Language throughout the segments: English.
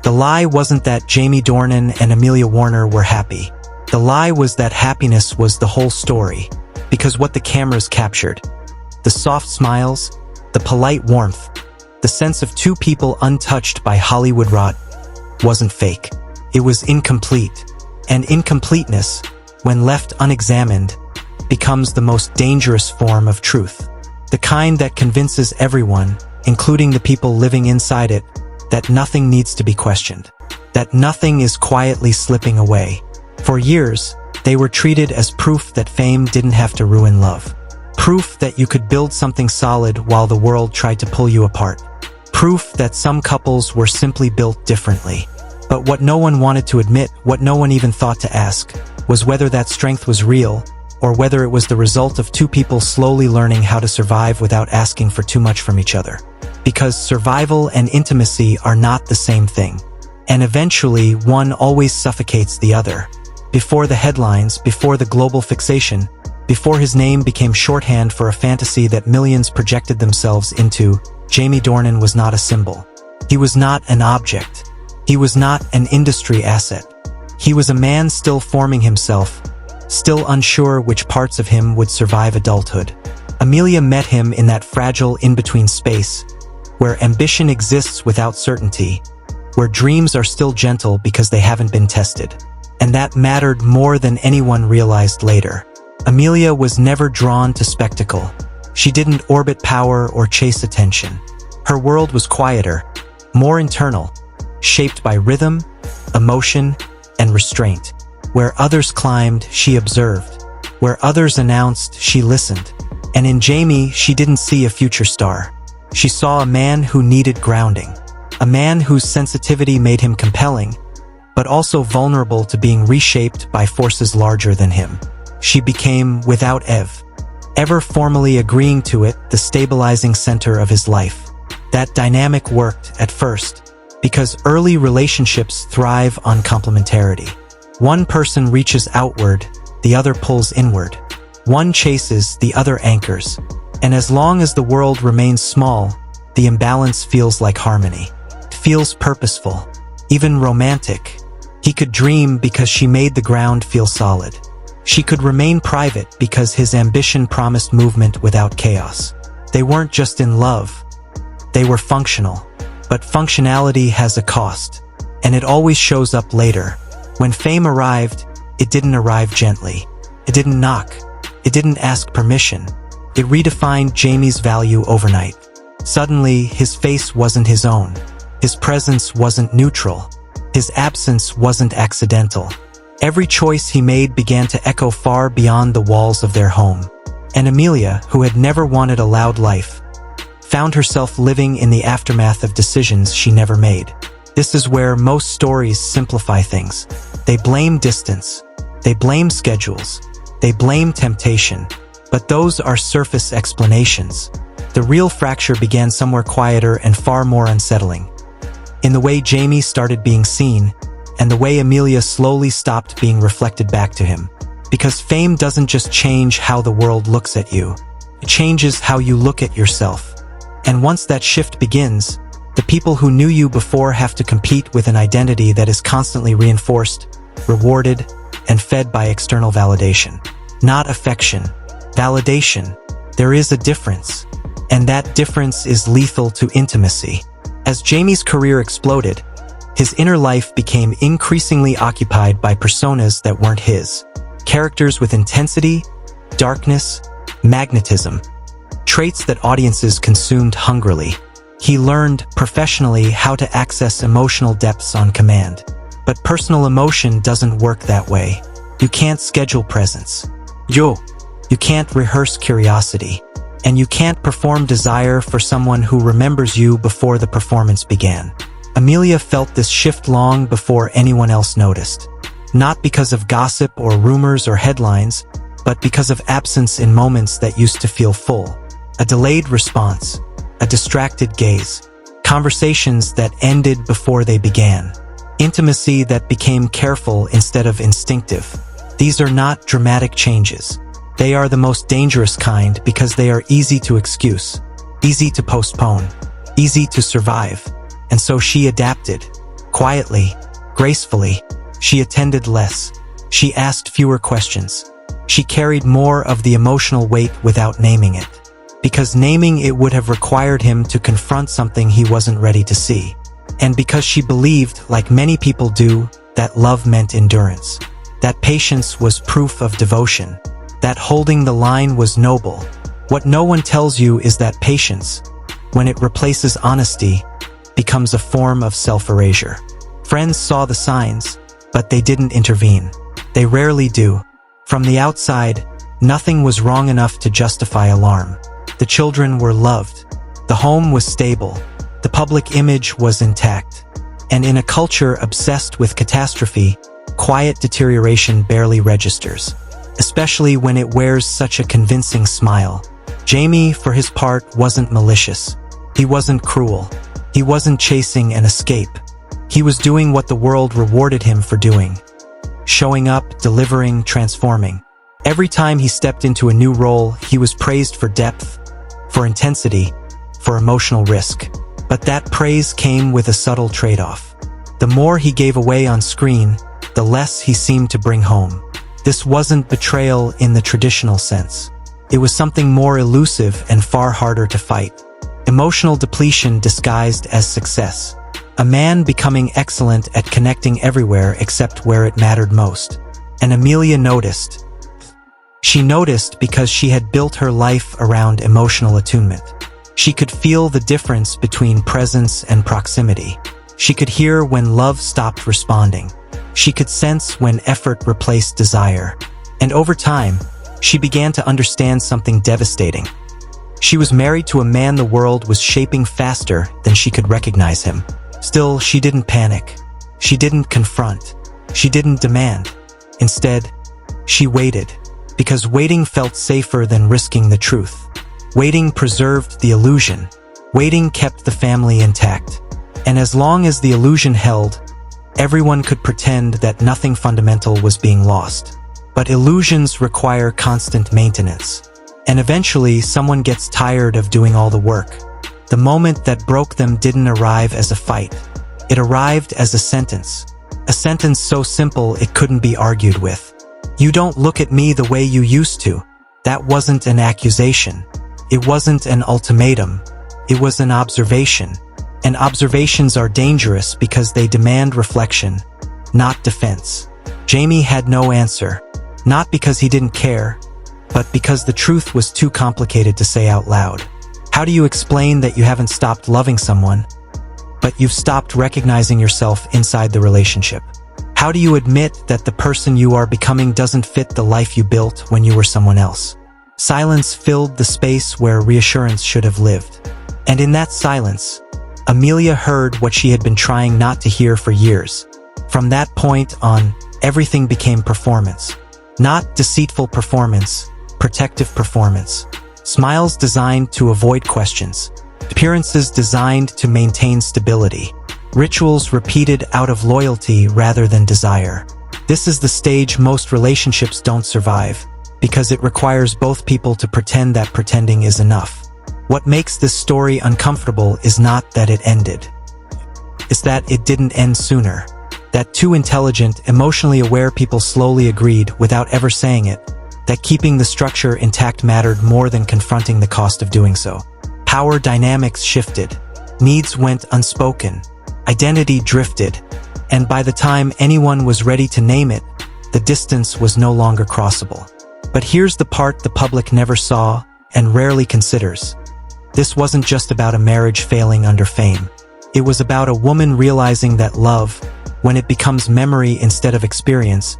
The lie wasn't that Jamie Dornan and Amelia Warner were happy. The lie was that happiness was the whole story, because what the cameras captured, the soft smiles, the polite warmth, the sense of two people untouched by Hollywood rot, wasn't fake. It was incomplete. And incompleteness, when left unexamined, becomes the most dangerous form of truth. The kind that convinces everyone, including the people living inside it, that nothing needs to be questioned, that nothing is quietly slipping away. For years, they were treated as proof that fame didn't have to ruin love. Proof that you could build something solid while the world tried to pull you apart. Proof that some couples were simply built differently. But what no one wanted to admit, what no one even thought to ask, was whether that strength was real, or whether it was the result of two people slowly learning how to survive without asking for too much from each other. Because survival and intimacy are not the same thing. And eventually, one always suffocates the other. Before the headlines, before the global fixation, before his name became shorthand for a fantasy that millions projected themselves into, Jamie Dornan was not a symbol. He was not an object. He was not an industry asset. He was a man still forming himself, still unsure which parts of him would survive adulthood. Amelia met him in that fragile in-between space, where ambition exists without certainty, where dreams are still gentle because they haven't been tested. And that mattered more than anyone realized later. Amelia was never drawn to spectacle. She didn't orbit power or chase attention. Her world was quieter, more internal, shaped by rhythm, emotion, and restraint. Where others climbed, she observed. Where others announced, she listened. And in Jamie, she didn't see a future star. She saw a man who needed grounding. A man whose sensitivity made him compelling, but also vulnerable to being reshaped by forces larger than him. She became, without ever formally agreeing to it, the stabilizing center of his life. That dynamic worked, at first, because early relationships thrive on complementarity. One person reaches outward, the other pulls inward. One chases, the other anchors. And as long as the world remains small, the imbalance feels like harmony. It feels purposeful, even romantic. He could dream because she made the ground feel solid. She could remain private because his ambition promised movement without chaos. They weren't just in love. They were functional. But functionality has a cost, and it always shows up later. When fame arrived, it didn't arrive gently. It didn't knock. It didn't ask permission. It redefined Jamie's value overnight. Suddenly, his face wasn't his own. His presence wasn't neutral. His absence wasn't accidental. Every choice he made began to echo far beyond the walls of their home. And Amelia, who had never wanted a loud life, found herself living in the aftermath of decisions she never made. This is where most stories simplify things. They blame distance. They blame schedules. They blame temptation. But those are surface explanations. The real fracture began somewhere quieter and far more unsettling. In the way Jamie started being seen, and the way Amelia slowly stopped being reflected back to him. Because fame doesn't just change how the world looks at you. It changes how you look at yourself. And once that shift begins, the people who knew you before have to compete with an identity that is constantly reinforced, rewarded, and fed by external validation. Not affection. Validation. There is a difference. And that difference is lethal to intimacy. As Jamie's career exploded, his inner life became increasingly occupied by personas that weren't his. Characters with intensity, darkness, magnetism. Traits that audiences consumed hungrily. He learned, professionally, how to access emotional depths on command. But personal emotion doesn't work that way. You can't schedule presence. You can't rehearse curiosity. And you can't perform desire for someone who remembers you before the performance began. Amelia felt this shift long before anyone else noticed. Not because of gossip or rumors or headlines, but because of absence in moments that used to feel full. A delayed response, a distracted gaze, conversations that ended before they began, intimacy that became careful instead of instinctive. These are not dramatic changes. They are the most dangerous kind because they are easy to excuse, easy to postpone, easy to survive. And so she adapted. Quietly, gracefully, she attended less. She asked fewer questions. She carried more of the emotional weight without naming it. Because naming it would have required him to confront something he wasn't ready to see. And because she believed, like many people do, that love meant endurance. That patience was proof of devotion. That holding the line was noble. What no one tells you is that patience, when it replaces honesty, becomes a form of self-erasure. Friends saw the signs, but they didn't intervene. They rarely do. From the outside, nothing was wrong enough to justify alarm. The children were loved. The home was stable. The public image was intact. And in a culture obsessed with catastrophe, quiet deterioration barely registers, especially when it wears such a convincing smile. Jamie, for his part, wasn't malicious. He wasn't cruel. He wasn't chasing an escape. He was doing what the world rewarded him for doing. Showing up, delivering, transforming. Every time he stepped into a new role, he was praised for depth, for intensity, for emotional risk. But that praise came with a subtle trade-off. The more he gave away on screen, the less he seemed to bring home. This wasn't betrayal in the traditional sense. It was something more elusive and far harder to fight. Emotional depletion disguised as success. A man becoming excellent at connecting everywhere except where it mattered most. And Amelia noticed. She noticed because she had built her life around emotional attunement. She could feel the difference between presence and proximity. She could hear when love stopped responding. She could sense when effort replaced desire. And over time, she began to understand something devastating. She was married to a man the world was shaping faster than she could recognize him. Still, she didn't panic. She didn't confront. She didn't demand. Instead, she waited. Because waiting felt safer than risking the truth. Waiting preserved the illusion. Waiting kept the family intact. And as long as the illusion held, everyone could pretend that nothing fundamental was being lost. But illusions require constant maintenance. And eventually, someone gets tired of doing all the work. The moment that broke them didn't arrive as a fight. It arrived as a sentence. A sentence so simple it couldn't be argued with. You don't look at me the way you used to. That wasn't an accusation. It wasn't an ultimatum. It was an observation. And observations are dangerous because they demand reflection, not defense. Jamie had no answer. Not because he didn't care, but because the truth was too complicated to say out loud. How do you explain that you haven't stopped loving someone, but you've stopped recognizing yourself inside the relationship? How do you admit that the person you are becoming doesn't fit the life you built when you were someone else? Silence filled the space where reassurance should have lived. And in that silence, Amelia heard what she had been trying not to hear for years. From that point on, everything became performance. Not deceitful performance, protective performance. Smiles designed to avoid questions. Appearances designed to maintain stability. Rituals repeated out of loyalty rather than desire. This is the stage most relationships don't survive, because it requires both people to pretend that pretending is enough. What makes this story uncomfortable is not that it ended. It's that it didn't end sooner. That two intelligent, emotionally aware people slowly agreed, without ever saying it, that keeping the structure intact mattered more than confronting the cost of doing so. Power dynamics shifted. Needs went unspoken. Identity drifted. And by the time anyone was ready to name it, the distance was no longer crossable. But here's the part the public never saw and rarely considers. This wasn't just about a marriage failing under fame. It was about a woman realizing that love, when it becomes memory instead of experience,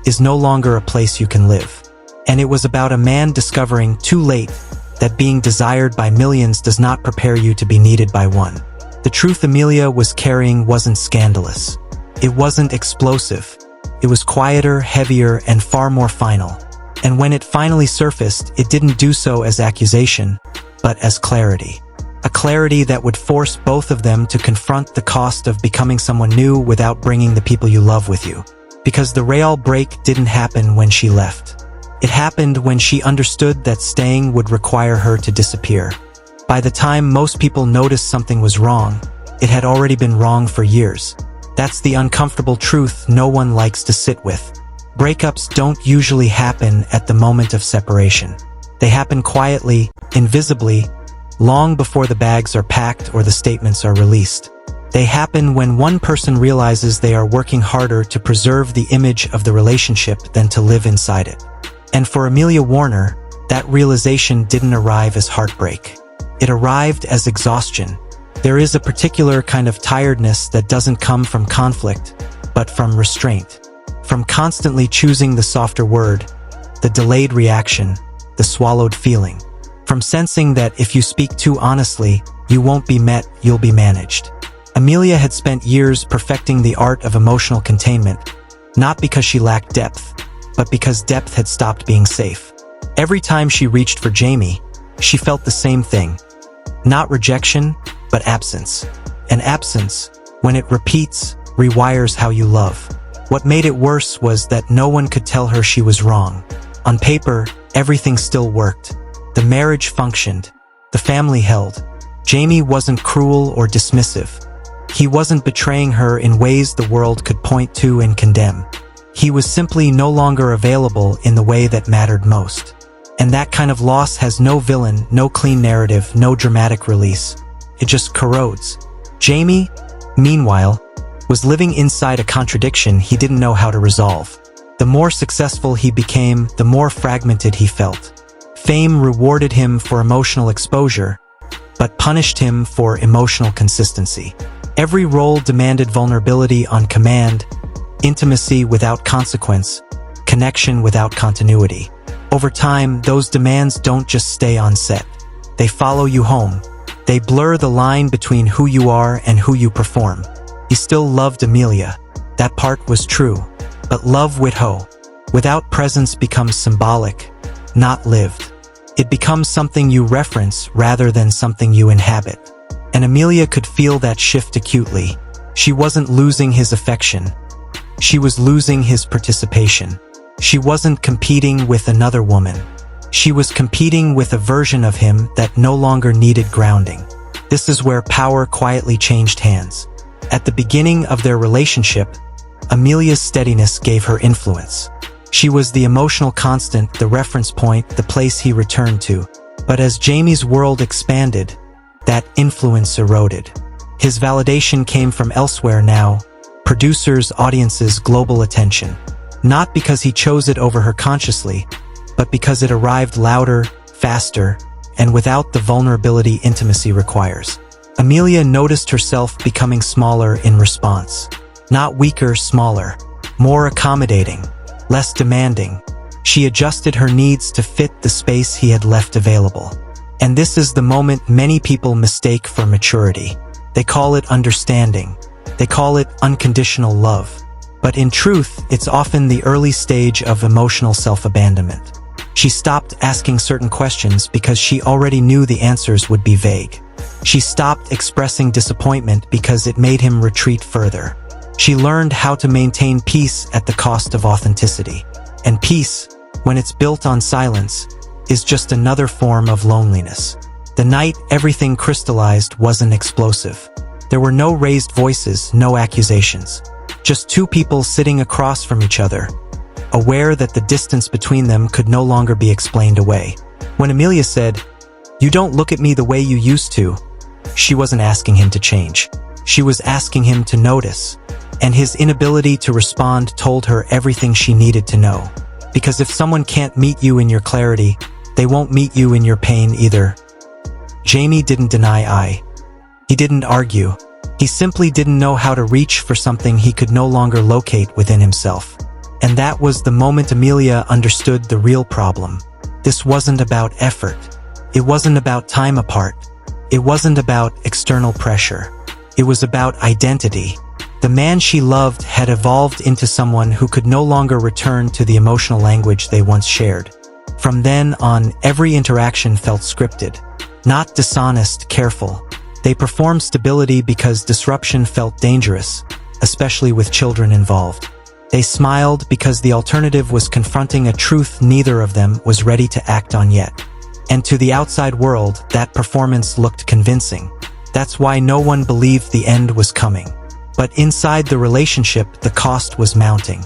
is no longer a place you can live. And it was about a man discovering too late that being desired by millions does not prepare you to be needed by one. The truth Amelia was carrying wasn't scandalous. It wasn't explosive. It was quieter, heavier, and far more final. And when it finally surfaced, it didn't do so as accusation, but as clarity. A clarity that would force both of them to confront the cost of becoming someone new without bringing the people you love with you. Because the real break didn't happen when she left. It happened when she understood that staying would require her to disappear. By the time most people noticed something was wrong, it had already been wrong for years. That's the uncomfortable truth no one likes to sit with. Breakups don't usually happen at the moment of separation. They happen quietly, invisibly, long before the bags are packed or the statements are released. They happen when one person realizes they are working harder to preserve the image of the relationship than to live inside it. And for Amelia Warner, that realization didn't arrive as heartbreak. It arrived as exhaustion. There is a particular kind of tiredness that doesn't come from conflict, but from restraint. From constantly choosing the softer word, the delayed reaction, the swallowed feeling. From sensing that if you speak too honestly, you won't be met, you'll be managed. Amelia had spent years perfecting the art of emotional containment, not because she lacked depth, but because depth had stopped being safe. Every time she reached for Jamie, she felt the same thing. Not rejection, but absence. And absence, when it repeats, rewires how you love. What made it worse was that no one could tell her she was wrong. On paper, everything still worked. The marriage functioned. The family held. Jamie wasn't cruel or dismissive. He wasn't betraying her in ways the world could point to and condemn. He was simply no longer available in the way that mattered most. And that kind of loss has no villain, no clean narrative, no dramatic release. It just corrodes. Jamie, meanwhile, was living inside a contradiction he didn't know how to resolve. The more successful he became, the more fragmented he felt. Fame rewarded him for emotional exposure, but punished him for emotional consistency. Every role demanded vulnerability on command, intimacy without consequence, connection without continuity. Over time, those demands don't just stay on set. They follow you home. They blur the line between who you are and who you perform. He still loved Amelia. That part was true. But love without presence becomes symbolic, not lived. It becomes something you reference rather than something you inhabit. And Amelia could feel that shift acutely. She wasn't losing his affection. She was losing his participation. She wasn't competing with another woman. She was competing with a version of him that no longer needed grounding. This is where power quietly changed hands. At the beginning of their relationship, Amelia's steadiness gave her influence. She was the emotional constant, the reference point, the place he returned to. But as Jamie's world expanded, that influence eroded. His validation came from elsewhere now, producers, audiences, global attention. Not because he chose it over her consciously, but because it arrived louder, faster, and without the vulnerability intimacy requires. Amelia noticed herself becoming smaller in response. Not weaker, smaller. More accommodating. Less demanding. She adjusted her needs to fit the space he had left available. And this is the moment many people mistake for maturity. They call it understanding. They call it unconditional love. But in truth, it's often the early stage of emotional self-abandonment. She stopped asking certain questions because she already knew the answers would be vague. She stopped expressing disappointment because it made him retreat further. She learned how to maintain peace at the cost of authenticity. And peace, when it's built on silence, is just another form of loneliness. The night everything crystallized wasn't explosive. There were no raised voices, no accusations. Just two people sitting across from each other, aware that the distance between them could no longer be explained away. When Amelia said, "You don't look at me the way you used to," she wasn't asking him to change. She was asking him to notice. And his inability to respond told her everything she needed to know. Because if someone can't meet you in your clarity, they won't meet you in your pain either. Jamie didn't deny. He didn't argue. He simply didn't know how to reach for something he could no longer locate within himself. And that was the moment Amelia understood the real problem. This wasn't about effort. It wasn't about time apart. It wasn't about external pressure. It was about identity. The man she loved had evolved into someone who could no longer return to the emotional language they once shared. From then on, every interaction felt scripted. Not dishonest, careful. They performed stability because disruption felt dangerous, especially with children involved. They smiled because the alternative was confronting a truth neither of them was ready to act on yet. And to the outside world, that performance looked convincing. That's why no one believed the end was coming. But inside the relationship, the cost was mounting.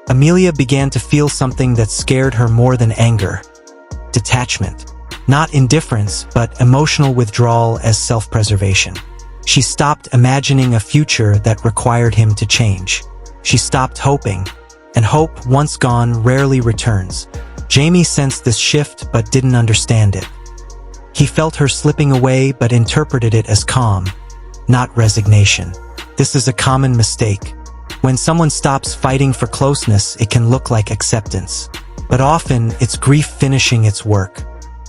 Amelia began to feel something that scared her more than anger. Detachment. Not indifference, but emotional withdrawal as self-preservation. She stopped imagining a future that required him to change. She stopped hoping, and hope, once gone, rarely returns. Jamie sensed this shift but didn't understand it. He felt her slipping away but interpreted it as calm, not resignation. This is a common mistake. When someone stops fighting for closeness, it can look like acceptance. But often, it's grief finishing its work.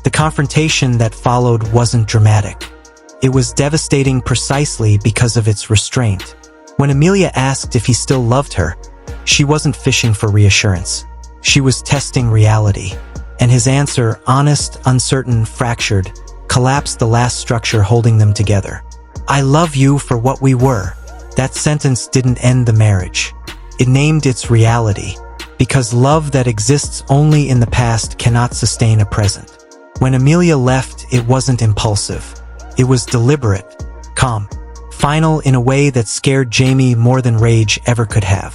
The confrontation that followed wasn't dramatic. It was devastating precisely because of its restraint. When Amelia asked if he still loved her, she wasn't fishing for reassurance. She was testing reality. And his answer, honest, uncertain, fractured, collapsed the last structure holding them together. "I love you for what we were." That sentence didn't end the marriage. It named its reality, because love that exists only in the past cannot sustain a present. When Amelia left, it wasn't impulsive. It was deliberate, calm, final in a way that scared Jamie more than rage ever could have.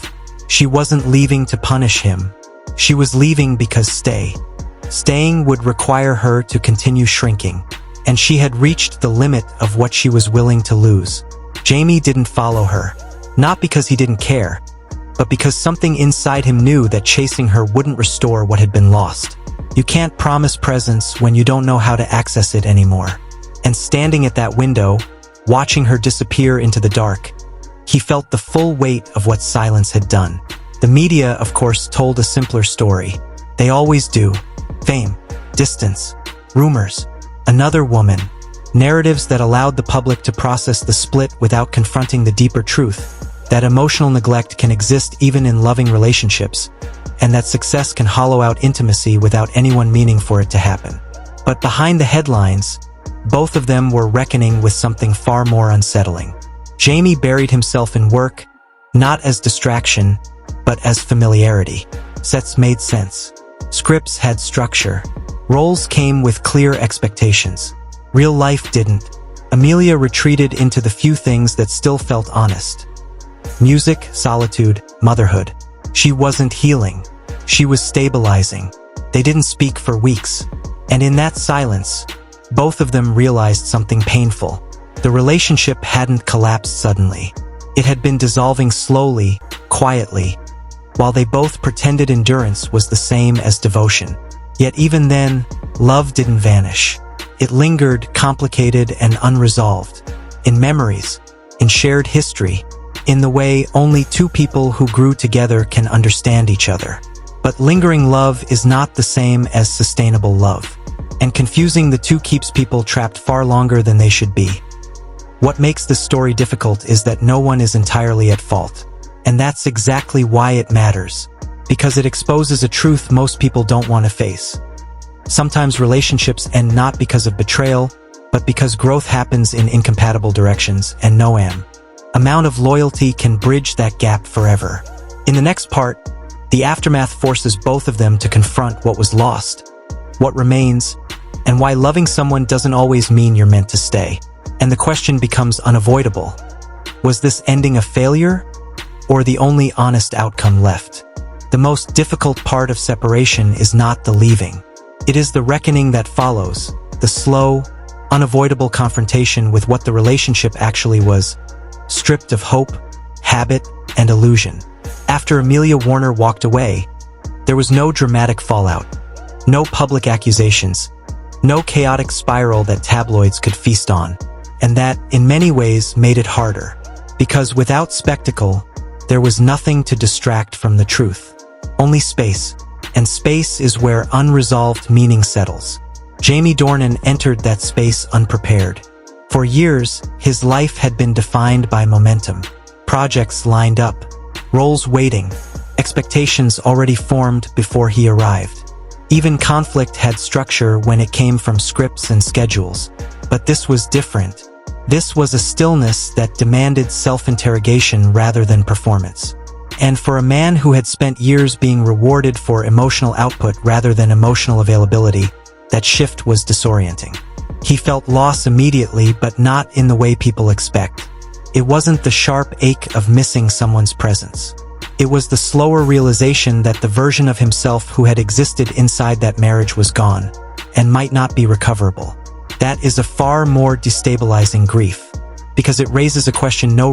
She wasn't leaving to punish him. She was leaving because staying would require her to continue shrinking, and she had reached the limit of what she was willing to lose. Jamie didn't follow her, not because he didn't care, but because something inside him knew that chasing her wouldn't restore what had been lost. You can't promise presence when you don't know how to access it anymore. And standing at that window, watching her disappear into the dark, he felt the full weight of what silence had done. The media, of course, told a simpler story. They always do. Fame, distance, rumors, another woman. Narratives that allowed the public to process the split without confronting the deeper truth, that emotional neglect can exist even in loving relationships, and that success can hollow out intimacy without anyone meaning for it to happen. But behind the headlines, both of them were reckoning with something far more unsettling. Jamie buried himself in work, not as distraction, but as familiarity. Sets made sense. Scripts had structure. Roles came with clear expectations. Real life didn't. Amelia retreated into the few things that still felt honest. Music, solitude, motherhood. She wasn't healing. She was stabilizing. They didn't speak for weeks. And in that silence, both of them realized something painful. The relationship hadn't collapsed suddenly. It had been dissolving slowly, quietly, while they both pretended endurance was the same as devotion. Yet even then, love didn't vanish. It lingered, complicated and unresolved, in memories, in shared history, in the way only two people who grew together can understand each other. But lingering love is not the same as sustainable love, and confusing the two keeps people trapped far longer than they should be. What makes this story difficult is that no one is entirely at fault, and that's exactly why it matters, because it exposes a truth most people don't want to face. Sometimes relationships end not because of betrayal, but because growth happens in incompatible directions, and no amount of loyalty can bridge that gap forever. In the next part, the aftermath forces both of them to confront what was lost, what remains, and why loving someone doesn't always mean you're meant to stay. And the question becomes unavoidable. Was this ending a failure, or the only honest outcome left? The most difficult part of separation is not the leaving. It is the reckoning that follows, the slow, unavoidable confrontation with what the relationship actually was, stripped of hope, habit, and illusion. After Amelia Warner walked away, there was no dramatic fallout, no public accusations, no chaotic spiral that tabloids could feast on. And that, in many ways, made it harder. Because without spectacle, there was nothing to distract from the truth. Only space. And space is where unresolved meaning settles. Jamie Dornan entered that space unprepared. For years, his life had been defined by momentum. Projects lined up, roles waiting, expectations already formed before he arrived. Even conflict had structure when it came from scripts and schedules. But this was different. This was a stillness that demanded self-interrogation rather than performance. And for a man who had spent years being rewarded for emotional output rather than emotional availability, that shift was disorienting. He felt loss immediately, but not in the way people expect. It wasn't the sharp ache of missing someone's presence. It was the slower realization that the version of himself who had existed inside that marriage was gone, and might not be recoverable. That is a far more destabilizing grief, because it raises a question no